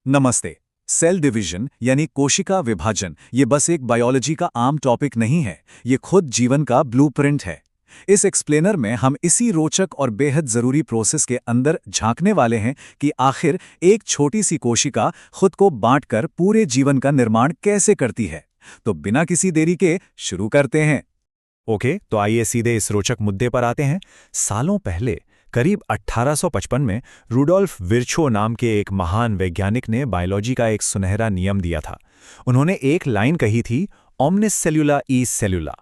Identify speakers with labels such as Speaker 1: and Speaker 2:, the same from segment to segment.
Speaker 1: नमस्ते। Cell division यानी कोशिका विभाजन ये बस एक बायोलॉजी का आम टॉपिक नहीं है, ये खुद जीवन का ब्लूप्रिंट है। इस एक्सप्लेनर में हम इसी रोचक और बेहद जरूरी प्रोसेस के अंदर झांकने वाले हैं कि आखिर एक छोटी सी कोशिका खुद को बांटकर पूरे जीवन का निर्माण कैसे करती है। तो बिना किसी देरी के शुरू करते हैं।
Speaker 2: ओके, तो आइए सीधे इस रोचक मुद्दे पर आते हैं। सालों पहले करीब 1855 में रुडोल्फ विर्चो नाम के एक महान वैज्ञानिक ने बायोलॉजी का एक सुनहरा नियम दिया था। उन्होंने एक लाइन कही थी, ओमनिस सेल्युला इज सेल्युला।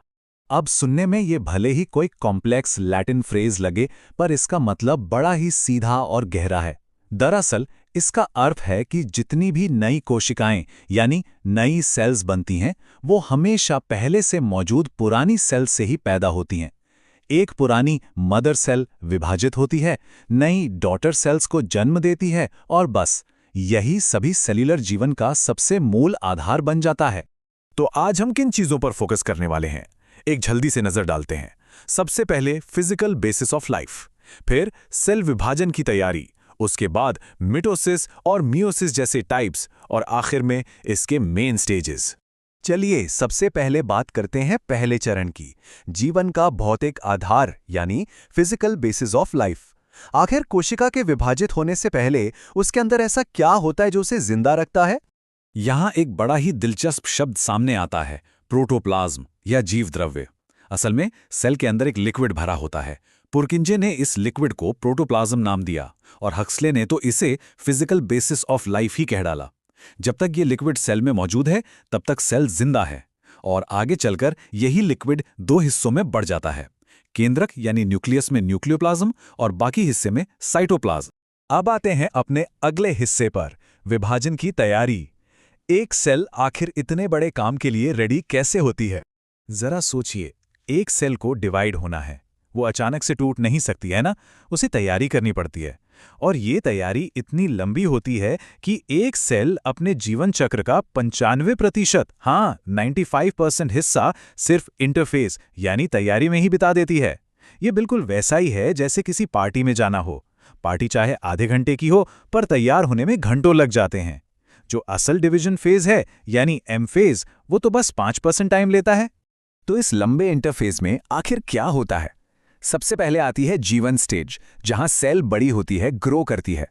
Speaker 1: अब सुनने में ये भले ही कोई कॉम्प्लेक्स लैटिन फ्रेज लगे, पर इसका मतलब बड़ा ही सीधा और गहरा है। दरअसल इसका अर्थ है कि जितनी भी नई कोशिकाएं यानी नई सेल्स बनती हैं, वो हमेशा पहले से मौजूद पुरानी सेल से ही पैदा होती हैं। एक पुरानी मदर सेल विभाजित होती है, नई डॉटर सेल्स को जन्म देती है और बस यही सभी सेल्यूलर जीवन का सबसे मूल आधार बन जाता है।
Speaker 2: तो आज हम किन चीजों पर फोकस करने वाले हैं, एक जल्दी से नजर डालते हैं। सबसे पहले फिजिकल बेसिस ऑफ लाइफ, फिर सेल विभाजन की तैयारी, उसके बाद मिटोसिस और मियोसिस जैसे टाइप्स, और आखिर में इसके मेन स्टेजेस।
Speaker 1: चलिए सबसे पहले बात करते हैं पहले चरण की, जीवन का भौतिक आधार यानी फिजिकल बेसिस ऑफ लाइफ। आखिर कोशिका के विभाजित होने से पहले उसके अंदर ऐसा क्या होता है जो उसे जिंदा रखता है?
Speaker 3: यहाँ एक बड़ा ही दिलचस्प शब्द सामने आता है, प्रोटोप्लाज्म या जीव द्रव्य। असल में सेल के अंदर एक लिक्विड भरा होता है। पुरकिंजे ने इस लिक्विड को प्रोटोप्लाज्म नाम दिया और हक्सले ने तो इसे फिजिकल बेसिस ऑफ लाइफ ही कह डाला। जब तक ये लिक्विड सेल में मौजूद है तब तक सेल जिंदा है, और आगे चलकर यही लिक्विड दो हिस्सों में बढ़ जाता है, केंद्रक यानी न्यूक्लियस में न्यूक्लियोप्लाज्म और बाकी हिस्से में साइटोप्लाज्म।
Speaker 1: अब आते हैं अपने अगले हिस्से पर, विभाजन की तैयारी। एक सेल आखिर इतने बड़े काम के लिए रेडी कैसे होती है? जरा सोचिए, एक सेल को डिवाइड होना है, वो अचानक से टूट नहीं सकती है ना, उसे तैयारी करनी पड़ती है। और ये तैयारी इतनी लंबी होती है कि एक सेल अपने जीवन चक्र का 95%, हाँ 95% हिस्सा सिर्फ इंटरफेस यानी तैयारी में ही बिता देती है। ये बिल्कुल वैसा ही है जैसे किसी पार्टी में जाना हो। पार्टी चाहे आधे घंटे की हो, पर तैयार होने में घंटों लग जाते हैं। जो असल डिवीजन फेज है यानी एम फेज, वो तो बस 5% टाइम लेता है। तो इस लंबे इंटरफेस में आखिर क्या होता है? सबसे पहले आती है जीवन स्टेज, जहां सेल बड़ी होती है, ग्रो करती है।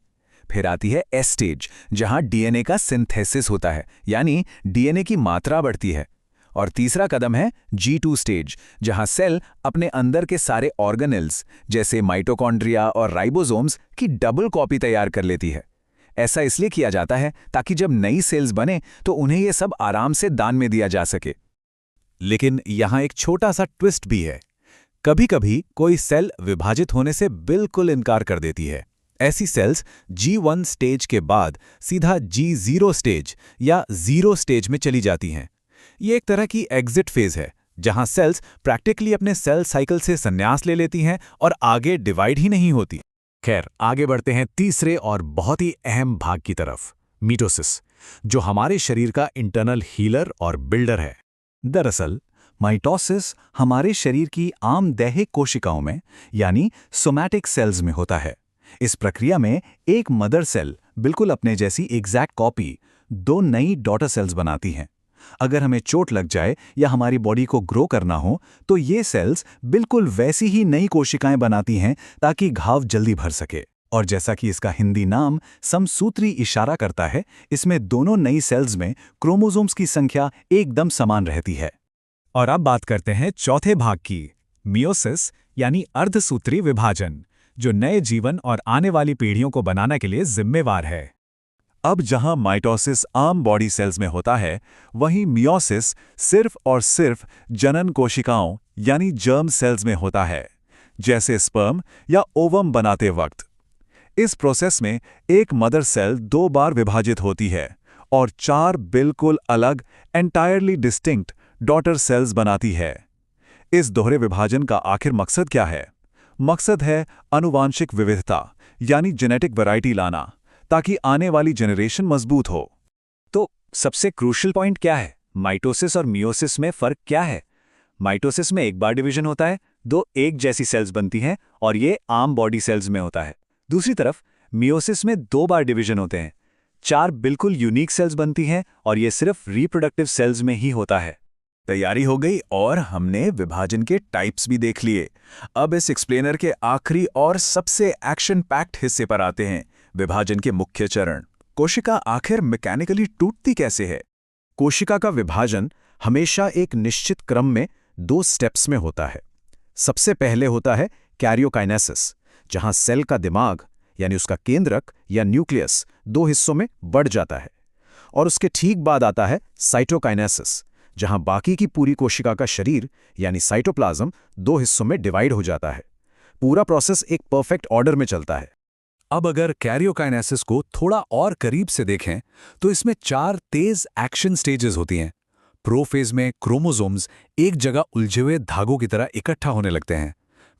Speaker 1: फिर आती है एस स्टेज, जहां डीएनए का सिंथेसिस होता है, यानी डीएनए की मात्रा बढ़ती है। और तीसरा कदम है G2 स्टेज, जहां सेल अपने अंदर के सारे ऑर्गेनेल्स जैसे माइटोकॉन्ड्रिया और राइबोसोम्स की डबल कॉपी तैयार कर लेती है। ऐसा इसलिए किया जाता है ताकि जब नई सेल्स बने तो उन्हें ये सब आराम से दान में दिया जा सके।
Speaker 3: लेकिन यहाँ एक छोटा सा ट्विस्ट भी है। कभी कभी कोई सेल विभाजित होने से बिल्कुल इनकार कर देती है। ऐसी सेल्स G1 स्टेज के बाद सीधा G0 स्टेज या जीरो स्टेज में चली जाती हैं। ये एक तरह की एग्जिट फेज है, जहां सेल्स प्रैक्टिकली अपने सेल साइकिल से संन्यास ले लेती हैं और आगे डिवाइड ही नहीं होती। खैर, आगे बढ़ते हैं तीसरे और बहुत ही अहम भाग की तरफ, मीटोसिस, जो हमारे शरीर का इंटरनल हीलर और बिल्डर है।
Speaker 1: दरअसल माइटोसिस हमारे शरीर की आम दैहिक कोशिकाओं में यानी सोमैटिक सेल्स में होता है। इस प्रक्रिया में एक मदर सेल बिल्कुल अपने जैसी एग्जैक्ट कॉपी दो नई डॉटर सेल्स बनाती हैं। अगर हमें चोट लग जाए या हमारी बॉडी को ग्रो करना हो तो ये सेल्स बिल्कुल वैसी ही नई कोशिकाएं बनाती हैं ताकि घाव जल्दी भर सके। और जैसा कि इसका हिंदी नाम समसूत्री इशारा करता है, इसमें दोनों नई सेल्स में क्रोमोसोम्स की संख्या एकदम समान रहती है। और अब बात करते हैं चौथे भाग की, मियोसिस यानी अर्धसूत्री विभाजन, जो नए जीवन और आने वाली पीढ़ियों को बनाने के लिए जिम्मेवार है। अब जहां माइटोसिस आम बॉडी सेल्स में होता है, वहीं मियोसिस सिर्फ और सिर्फ जनन कोशिकाओं यानी जर्म सेल्स में होता है, जैसे स्पर्म या ओवम बनाते वक्त। इस प्रोसेस में एक मदर सेल 2 बार विभाजित होती है और 4 बिल्कुल अलग एंटायरली डिस्टिंक्ट डॉटर सेल्स बनाती है। इस दोहरे विभाजन का आखिर मकसद क्या है? मकसद है आनुवांशिक विविधता यानी जेनेटिक वैरायटी लाना, ताकि आने वाली जनरेशन मजबूत हो। तो सबसे क्रूशियल पॉइंट क्या है? माइटोसिस और मियोसिस में फर्क क्या है? माइटोसिस में एक बार डिवीजन होता है, 2 एक जैसी सेल्स बनती हैं और ये आम बॉडी सेल्स में होता है। दूसरी तरफ मियोसिस में 2 बार डिवीजन होते हैं, 4 बिल्कुल यूनिक सेल्स बनती हैं और ये सिर्फ रिप्रोडक्टिव सेल्स में ही होता है।
Speaker 3: तैयारी हो गई और हमने विभाजन के टाइप्स भी देख लिए। अब इस एक्सप्लेनर के आखिरी और सबसे एक्शन पैक्ड हिस्से पर आते हैं, विभाजन के मुख्य चरण। कोशिका आखिर मैकेनिकली टूटती कैसे है? कोशिका का विभाजन हमेशा एक निश्चित क्रम में 2 स्टेप्स में होता है। सबसे पहले होता है कैरियोकाइनेसिस, जहां सेल का दिमाग यानी उसका केंद्रक या न्यूक्लियस 2 हिस्सों में बढ़ जाता है। और उसके ठीक बाद आता है साइटोकाइनेसिस, जहां बाकी की पूरी कोशिका का शरीर यानी साइटोप्लाज्म 2 हिस्सों में डिवाइड हो जाता है। पूरा प्रोसेस एक परफेक्ट ऑर्डर में चलता है।
Speaker 2: अब अगर कैरियोकाइनेसिस को थोड़ा और करीब से देखें तो इसमें 4 तेज एक्शन स्टेजेस होती हैं। प्रोफेज में क्रोमोसोम्स एक जगह उलझे हुए धागों की तरह इकट्ठा होने लगते हैं।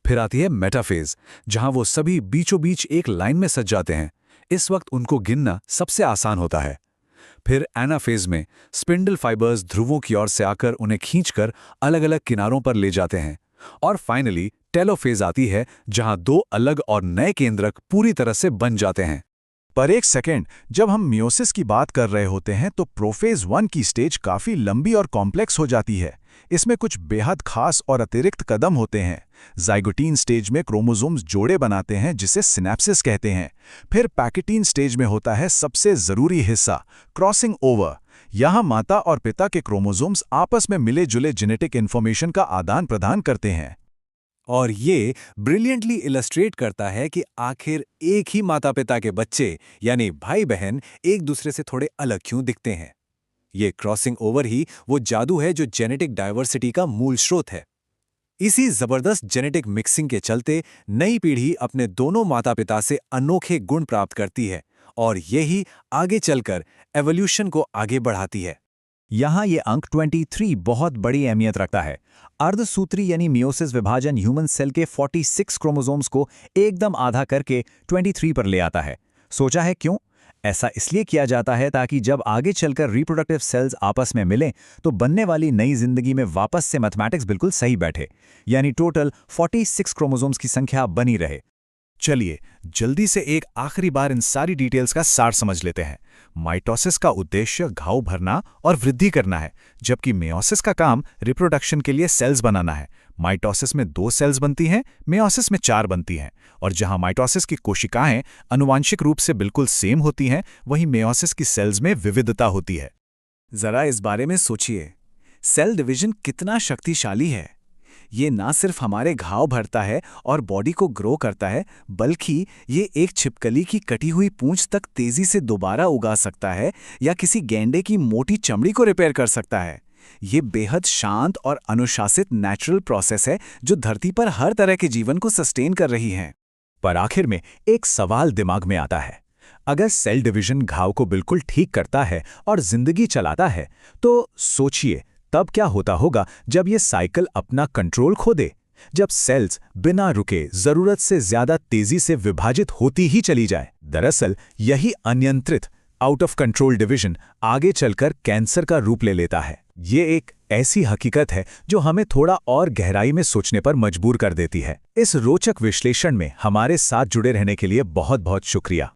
Speaker 2: फिर आती है मेटाफेज, जहां वो सभी बीचों बीच एक लाइन में सज जाते हैं। इस वक्त उनको गिनना सबसे आसान होता है। फिर एनाफेज में स्पिंडल फाइबर्स ध्रुवों की ओर से आकर उन्हें खींचकर अलग अलग किनारों पर ले जाते हैं। और फाइनली टेलोफेज आती है, जहां 2 अलग और नए केंद्रक पूरी तरह से बन जाते हैं।
Speaker 3: पर एक सेकेंड, जब हम मियोसिस की बात कर रहे होते हैं तो प्रोफेज 1 की स्टेज काफी लंबी और कॉम्प्लेक्स हो जाती है। इसमें कुछ बेहद खास और अतिरिक्त कदम होते हैं। जाइगोटीन स्टेज में क्रोमोसोम्स जोड़े बनाते हैं, जिसे सिनेप्सिस कहते हैं। फिर पैकेटीन स्टेज में होता है सबसे जरूरी हिस्सा, क्रॉसिंग ओवर। यहाँ माता और पिता के क्रोमोसोम्स आपस में मिले जुले जेनेटिक इन्फॉर्मेशन का आदान प्रदान करते हैं।
Speaker 2: और ये ब्रिलियंटली इलस्ट्रेट करता है कि आखिर एक ही माता पिता के बच्चे यानी भाई बहन एक दूसरे से थोड़े अलग क्यों दिखते हैं। ये क्रॉसिंग ओवर ही वो जादू है जो जेनेटिक डाइवर्सिटी का मूल स्रोत है। इसी जबरदस्त जेनेटिक मिक्सिंग के चलते नई पीढ़ी अपने दोनों माता पिता से अनोखे गुण प्राप्त करती है और यही आगे चलकर एवोल्यूशन को आगे बढ़ाती है।
Speaker 1: यहाँ ये अंक 23 बहुत बड़ी अहमियत रखता है। अर्धसूत्री यानी मियोसिस विभाजन ह्यूमन सेल के 46 क्रोमोसोम्स को एकदम आधा करके 23 पर ले आता है। सोचा है क्यों? ऐसा इसलिए किया जाता है ताकि जब आगे चलकर रिप्रोडक्टिव सेल्स आपस में मिलें तो बनने वाली नई जिंदगी में वापस से मैथमेटिक्स बिल्कुल सही बैठे, यानी टोटल 46 क्रोमोसोम्स की संख्या बनी रहे।
Speaker 3: चलिए जल्दी से एक आखिरी बार इन सारी डिटेल्स का सार समझ लेते हैं। माइटोसिस का उद्देश्य घाव भरना और वृद्धि करना है, जबकि मेयोसिस का काम रिप्रोडक्शन के लिए सेल्स बनाना है। माइटोसिस में 2 सेल्स बनती हैं, मेयोसिस में 4 बनती हैं। और जहां माइटोसिस की कोशिकाएं आनुवांशिक रूप से बिल्कुल सेम होती हैं, वहीं मेयोसिस की सेल्स में विविधता होती है।
Speaker 1: जरा इस बारे में सोचिए, सेल डिवीजन कितना शक्तिशाली है। ये ना सिर्फ हमारे घाव भरता है और बॉडी को ग्रो करता है, बल्कि ये एक छिपकली की कटी हुई पूंछ तक तेजी से दोबारा उगा सकता है या किसी गैंडे की मोटी चमड़ी को रिपेयर कर सकता है। ये बेहद शांत और अनुशासित नेचुरल प्रोसेस है जो धरती पर हर तरह के जीवन को सस्टेन कर रही है।
Speaker 3: पर आखिर में एक सवाल दिमाग में आता है, अगर सेल डिवीजन घाव को बिल्कुल ठीक करता है और जिंदगी चलाता है, तो सोचिए तब क्या होता होगा जब ये साइकिल अपना कंट्रोल खो दे, जब सेल्स बिना रुके जरूरत से ज्यादा तेजी से विभाजित होती ही चली जाए। दरअसल यही अनियंत्रित आउट ऑफ कंट्रोल डिवीजन आगे चलकर कैंसर का रूप ले लेता है। ये एक ऐसी हकीकत है जो हमें थोड़ा और गहराई में सोचने पर मजबूर कर देती है। इस रोचक विश्लेषण में हमारे साथ जुड़े रहने के लिए बहुत बहुत शुक्रिया।